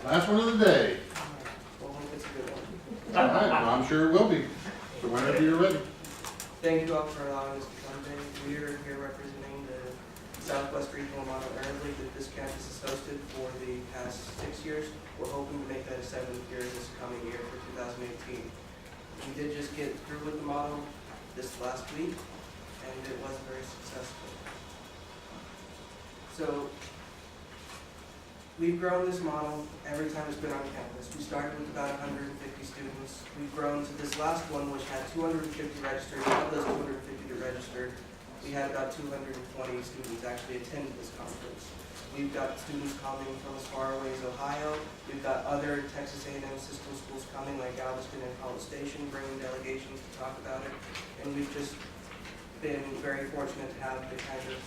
Last one of the day. Well, I hope it's a good one. All right, well, I'm sure it will be. So whenever you're ready. Thank you all for allowing us to come today. We are here representing the Southwest Regional Model Arab League that this campus has hosted for the past 6 years. We're hoping to make that a 7th year this coming year for 2018. We did just get through with the model this last week, and it was very successful. So we've grown this model every time it's been on campus. We started with about 150 students. We've grown to this last one, which had 250 registered. Of those 250 that registered, we had about 220 students actually attend this conference. We've got students coming from as far away as Ohio. We've got other Texas A&M system schools coming, like Galveston and College Station, bringing delegations to talk about it. And we've just been very fortunate to have the kind of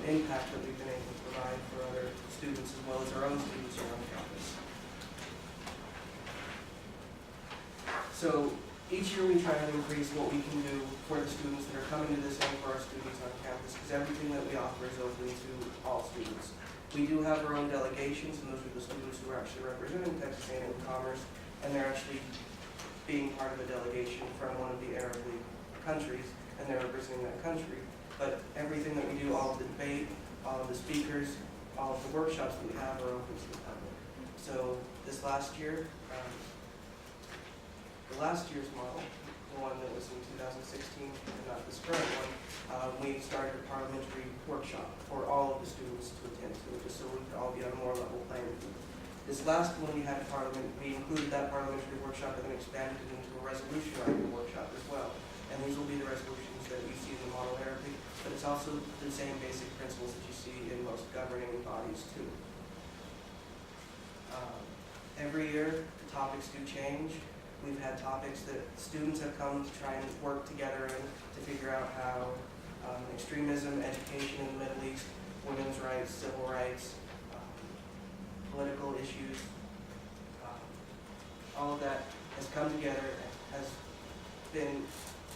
impact that we've been able to provide for other students as well as our own students around campus. So each year we try to increase what we can do for the students that are coming to this and for our students on campus, because everything that we offer is open to all students. We do have our own delegations, and those are the students who are actually representing Texas A&M Commerce, and they're actually being part of a delegation from one of the Arab League countries, and they're representing that country. But everything that we do, all of the debate, all of the speakers, all of the workshops that we have are open to the public. So this last year, the last year's model, the one that was in 2016, and not this current one, we started a parliamentary workshop for all of the students to attend to, just so we could all be on a more level playing field. This last one we had a parliament, we included that parliamentary workshop and then expanded it into a resolution writing workshop as well. And these will be the resolutions that you see in the model Arabic, but it's also the same basic principles that you see in most governing bodies too. Every year, the topics do change. We've had topics that students have come to try and work together in to figure out how extremism, education in the Middle East, women's rights, civil rights, political issues, all of that has come together and has been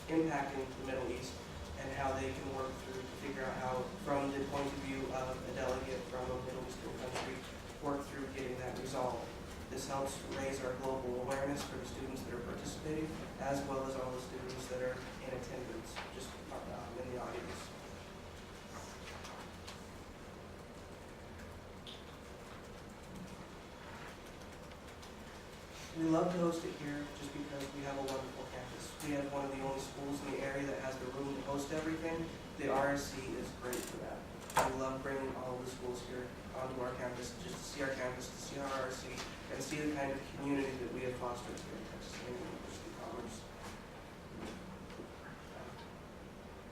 impacting the Middle East and how they can work through to figure out how, from the point of view of a delegate from a Middle Eastern country, work through getting that resolved. This helps raise our global awareness for the students that are participating, as well as all the students that are in attendance, just in the audience. We love to host it here just because we have a wonderful campus. We have one of the only schools in the area that has the room to host everything. The RSC is great for that. We love bringing all of the schools here onto our campus, just to see our campus, to see our RSC, and see the kind of community that we have fostered here at Texas A&M University of Commerce.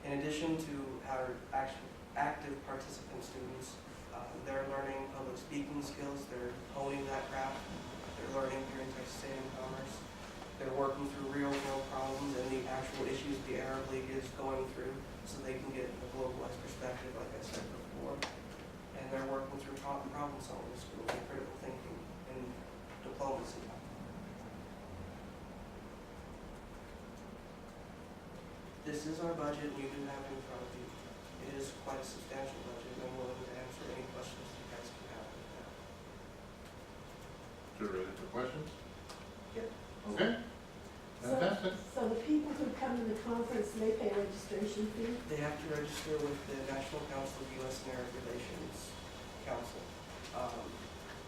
In addition to our active participant students, they're learning public speaking skills, they're honing that craft, they're learning here in Texas A&M Commerce. They're working through real world problems and the actual issues the Arab League is going through so they can get a globalized perspective, like I said before. And they're working through problem solving skills and critical thinking and diplomacy. This is our budget, and you do have it in front of you. It is quite a substantial budget, and I'm willing to answer any questions you guys can have with that. So ready for questions? Yep. Okay. Fantastic. So the people who come to the conference, they pay a registration fee? They have to register with the National Council of U.S. and Arab Relations Council.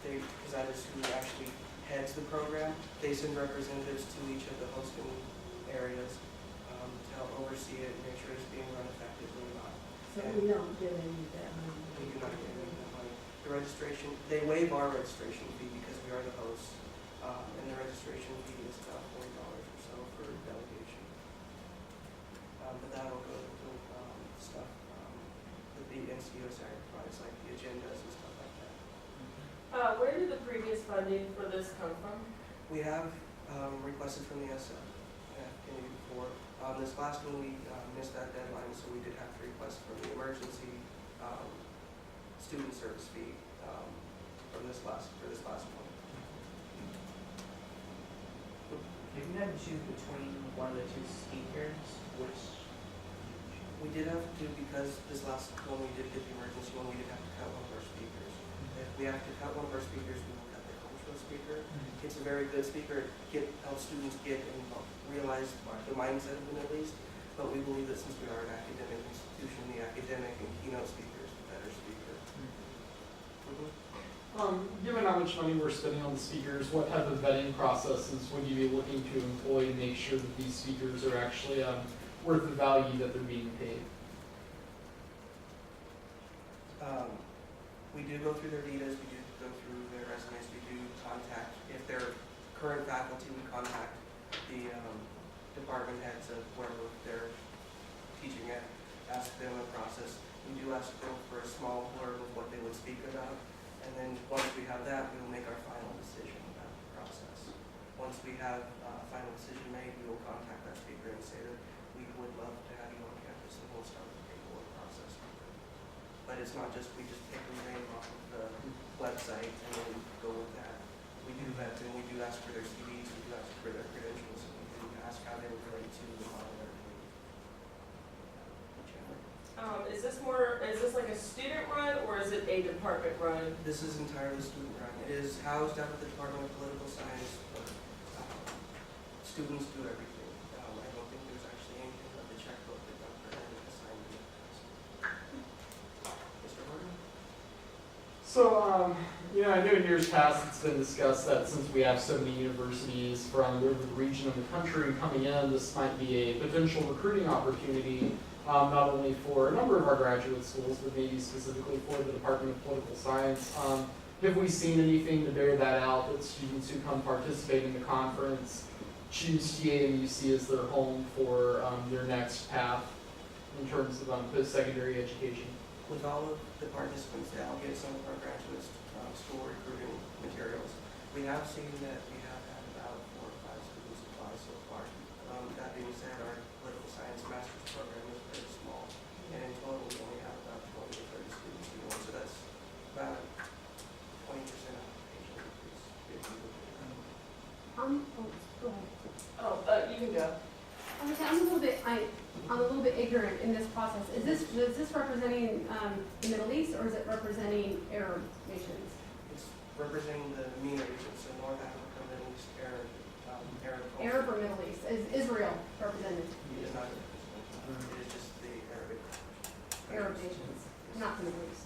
Because that is who actually heads the program. They send representatives to each of the hosting areas to help oversee it and make sure it's being run effectively or not. So we don't get any of that money? We do not get any of that money. The registration, they waive our registration fee because we are the hosts, and the registration fee is about $40 or so for delegation. But that'll go to stuff that the NCUSR provides, like the agendas and stuff like that. Where did the previous funding for this come from? We have requested from the SF before. This last one we missed that deadline, so we did have to request from the emergency student service fee for this last one. If you had to choose between one of the two speakers, which We did have to, because this last one we did get the emergency one, we did have to cut one of our speakers. If we have to cut one of our speakers, we will cut their contract. motivational speaker. It's a very good speaker. It helps students get and realize the mindset of the Middle East. But we believe that since we are an academic institution, the academic and keynote speaker is the better speaker. Given how much money we're spending on the speakers, what type of vetting processes would you be looking to employ to make sure that these speakers are actually worth the value that they're being paid? We do go through their vitas, we do go through their resumes, we do contact, if they're current faculty, we contact the department heads of wherever they're teaching at, ask them a process. We do ask them for a small blurb of what they would speak about, and then once we have that, we will make our final decision about the process. Once we have a final decision made, we will contact that speaker and say that we would love to have you on campus, and we'll start the paperwork process. But it's not just, we just take the name off of the website and then go with that. We do vet them, we do ask for their CVs, we do ask for their credentials, and we do ask how they would relate to the monitor. Is this like a student run or is it a department run? This is entirely student run. It is housed out of the Department of Political Science, but students do everything. I don't think there's actually anything of the checkbook that Dr. Henry assigned in the past. Mr. Horton? So, I know in years past it's been discussed that since we have so many universities from the region of the country coming in, this might be a potential recruiting opportunity, not only for a number of our graduate schools, but maybe specifically for the Department of Political Science. Have we seen anything to bear that out, that students who come participate in the conference choose TAMUC as their home for their next path in terms of post-secondary education? With all of the participants that I'll get some of our graduates school recruiting materials, we have seen that we have had about 4 or 5 students apply so far. That being said, our political science master's program is very small, and in total we only have about 20 to 30 students enrolled, so that's about 20% application increase. Go ahead. You can go. I'm a little bit ignorant in this process. Is this representing the Middle East or is it representing Arab nations? It's representing the MENA region, so North Africa, Middle East, Arab culture. Arab or Middle East? Is Israel represented? It is not represented. It is just the Arabic. Arab nations, not the Middle East.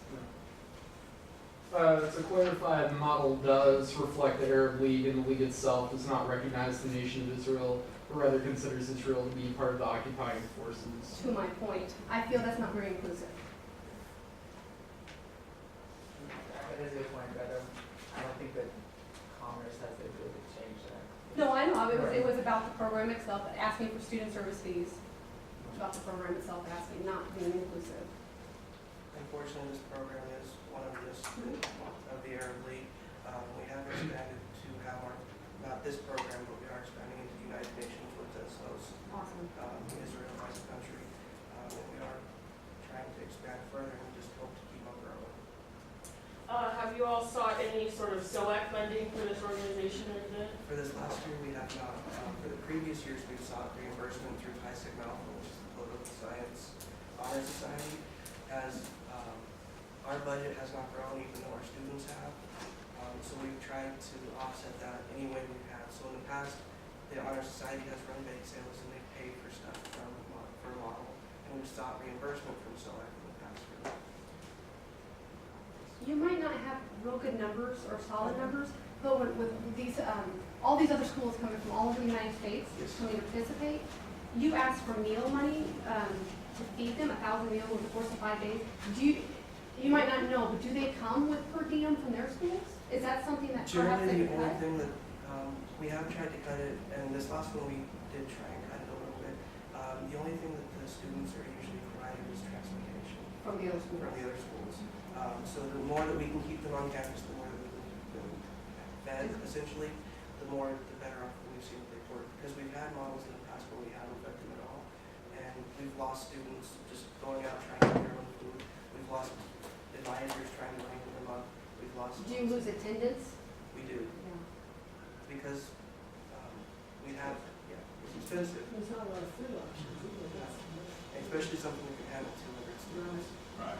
To clarify, the model does reflect the Arab League, and the League itself does not recognize the nation of Israel, but rather considers Israel to be part of the occupying forces. To my point, I feel that's not very inclusive. That is a good point, but I don't think that Commerce has the ability to change that. No, I know, it was about the program itself, asking for student service fees. About the program itself, asking, not being inclusive. Unfortunately, this program is one of the Arab League. We have expanded to have not this program, but we are expanding into the United Nations, which does host Awesome. Israel as a country. And we are trying to expand further, and we just hope to keep on growing. Have you all sought any sort of SOAC funding for this organization or event? For this last year, we have not. For the previous years, we've sought reimbursement through Pi Sigma Alpha, which is the Political Science Honor Society. As our budget has not grown, even though our students have. So we've tried to offset that any way we can. So in the past, the Honor Society has run bake sales and they paid for stuff for a model. And we've sought reimbursement from SOAC in the past for that. You might not have real good numbers or solid numbers, but with these, all these other schools coming from all over the United States Yes. coming to participate, you ask for meal money to feed them, 1,000 meals over the course of 5 days. You might not know, but do they come with per diem from their schools? Is that something that perhaps they Generally, the could only cut? thing that we have tried to cut it, and this last one we did try and cut it a little bit. The only thing that the students are usually provided is transportation From the other schools? from the other schools. So the more that we can keep them on campus, the more that we can keep them fed, essentially, the better off we've seen they work. Because we've had models in the past where we haven't fed them at all, and we've lost students just going out trying to get their own food. We've lost advisors trying to bring them up. We've lost. Do you lose attendance? We do, Yeah. because we have, it's expensive, There's not a lot of food options. especially something that can handle 200 students. Right.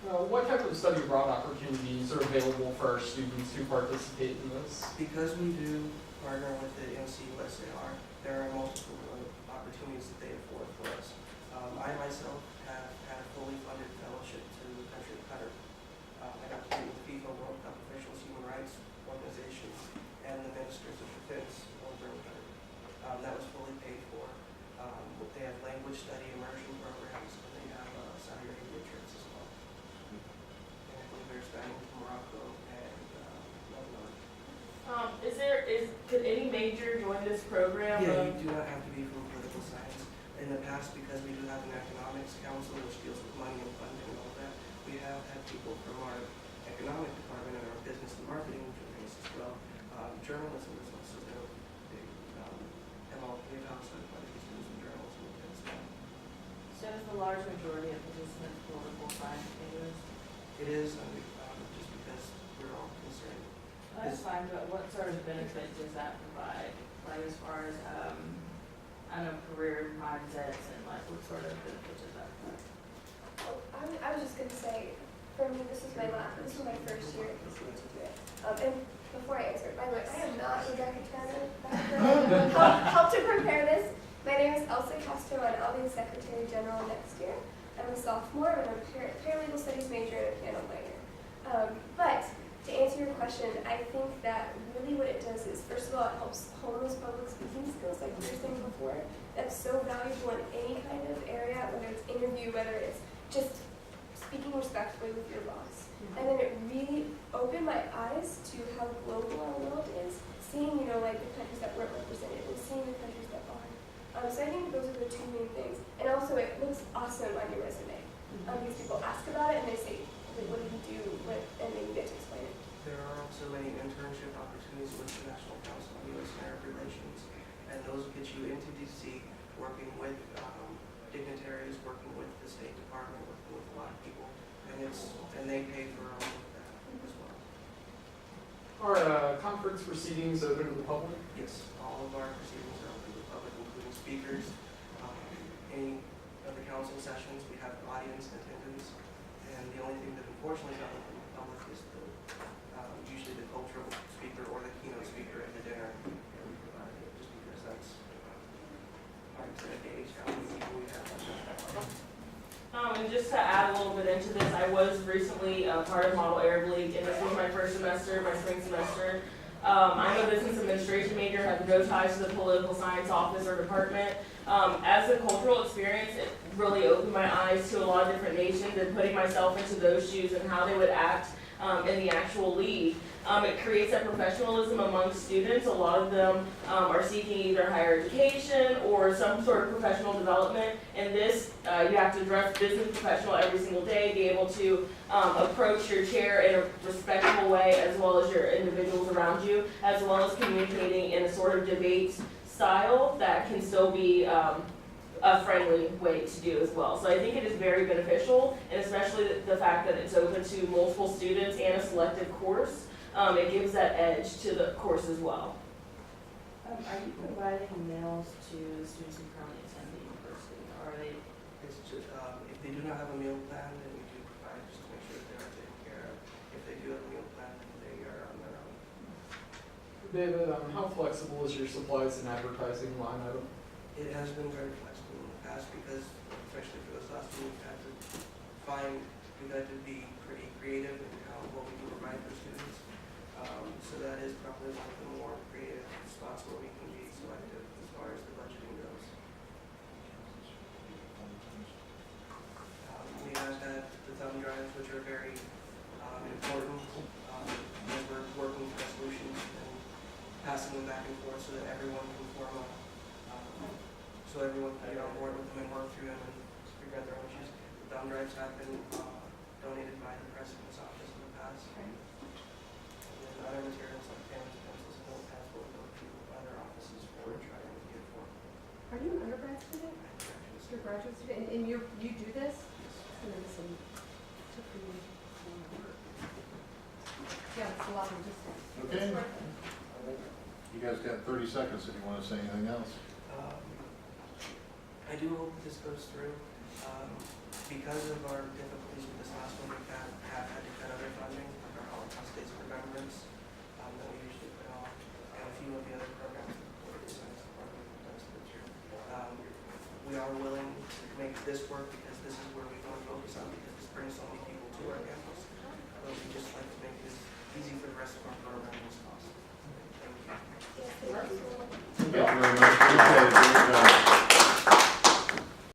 What type of study abroad opportunities are available for our students who participate in this? Because we do partner with the NCUSAR, there are multiple opportunities that they afford for us. I myself have had a fully funded fellowship to the country of Qatar. I got to meet with FIFA World Cup officials, human rights organizations, and the ministers of defense over in Qatar. That was fully paid for. They have language study immersion programs, and they have Saudi Arabia trips as well. And I believe they're expanding to Morocco and Lebanon. Could any major join this program? Yeah, you do not have to be from political science. In the past, because we do have an economics council which deals with money and funding and all that, we have had people from our economic department and our business and marketing divisions as well. Journalism is also a big, we've also had quite a few students in journalism as well. So is the large majority of participants political science majors? It is, just because we're all concerned. That's fine, but what sort of benefit does that provide? Like as far as, I don't know, career mindsets and like what sort of benefit does that provide? Well, I was just gonna say, for me, this was my first year listening to it. And before I answer, by the way, I am not a graphic designer background. Help to prepare this. My name is Elsa Castro, and I'll be the Secretary General next year. I'm a sophomore, and I'm a paralegal studies major and a piano minor. But to answer your question, I think that really what it does is, first of all, it helps hone those public speaking skills, like we were saying before. That's so valuable in any kind of area, whether it's interview, whether it's just speaking respectfully with your boss. And then it really opened my eyes to how global our world is, seeing, like the countries that weren't represented and seeing the countries that are. So I think those are the two main things. And also it looks awesome on your resume. Because people ask about it and they say, what did you do? And then you get to explain it. There are also many internship opportunities with the National Council on U.S. and Arab Relations, and those will get you into D.C. working with dignitaries, working with the State Department, working with a lot of people, and they pay for all of that as well. Are conference proceedings open to the public? Yes, all of our proceedings are open to the public, including speakers. Any of the council sessions, we have audience attendance, and the only thing that unfortunately is not open to the public is usually the cultural speaker or the keynote speaker at the dinner that we provide, just because that's hard to gauge how many people we have. And just to add a little bit into this, I was recently part of Model Arab League, and this was my first semester, my spring semester. I'm a business administration major, have no ties to the political science office or department. As a cultural experience, it really opened my eyes to a lot of different nations and putting myself into those shoes and how they would act in the actual league. It creates that professionalism among students. A lot of them are seeking either higher education or some sort of professional development. And this, you have to dress business professional every single day, be able to approach your chair in a respectful way, as well as your individuals around you, as well as communicating in a sort of debate style that can still be a friendly way to do as well. So I think it is very beneficial, and especially the fact that it's open to multiple students and a selective course. It gives that edge to the course as well. Are you providing meals to students who currently attend the university, or are they? It's just, if they do not have a meal plan, then we do provide just to make sure that they are taken care of. If they do have a meal plan, then they are on their own. David, how flexible is your supplies and advertising line item? It has been very flexible in the past because, especially for this last year, we've had to be pretty creative in what we can provide for students. So that is probably one of the more creative spots where we can be selective as far as the budgeting goes. We have had the thumb drives, which are very important as we're working for solutions and passing them back and forth so that everyone can form a so everyone can get on board with them and work through them and figure out their own issues. The thumb drives have been donated by the President's office in the past. And then other materials like pens, pencils, and notepads will go to other offices for trying to get for. Are you an undergrad student? You're a graduate student, and you do this? Yeah, it's a lot of distance. Okay. You guys got 30 seconds if you want to say anything else. I do hope this goes through. because of our difficulties with this last one, we have had to cut other funding, like our Holocaust Days of Remembrance, that we usually put on, and a few of the other programs that the Board of Science Department does this year. We are willing to make this work because this is where we want to focus on, because this brings so many people to our campus. But we just like to make this easy for the rest of our program as possible. Thank you. Yes, thank you so much. Thank you very much. Appreciate it.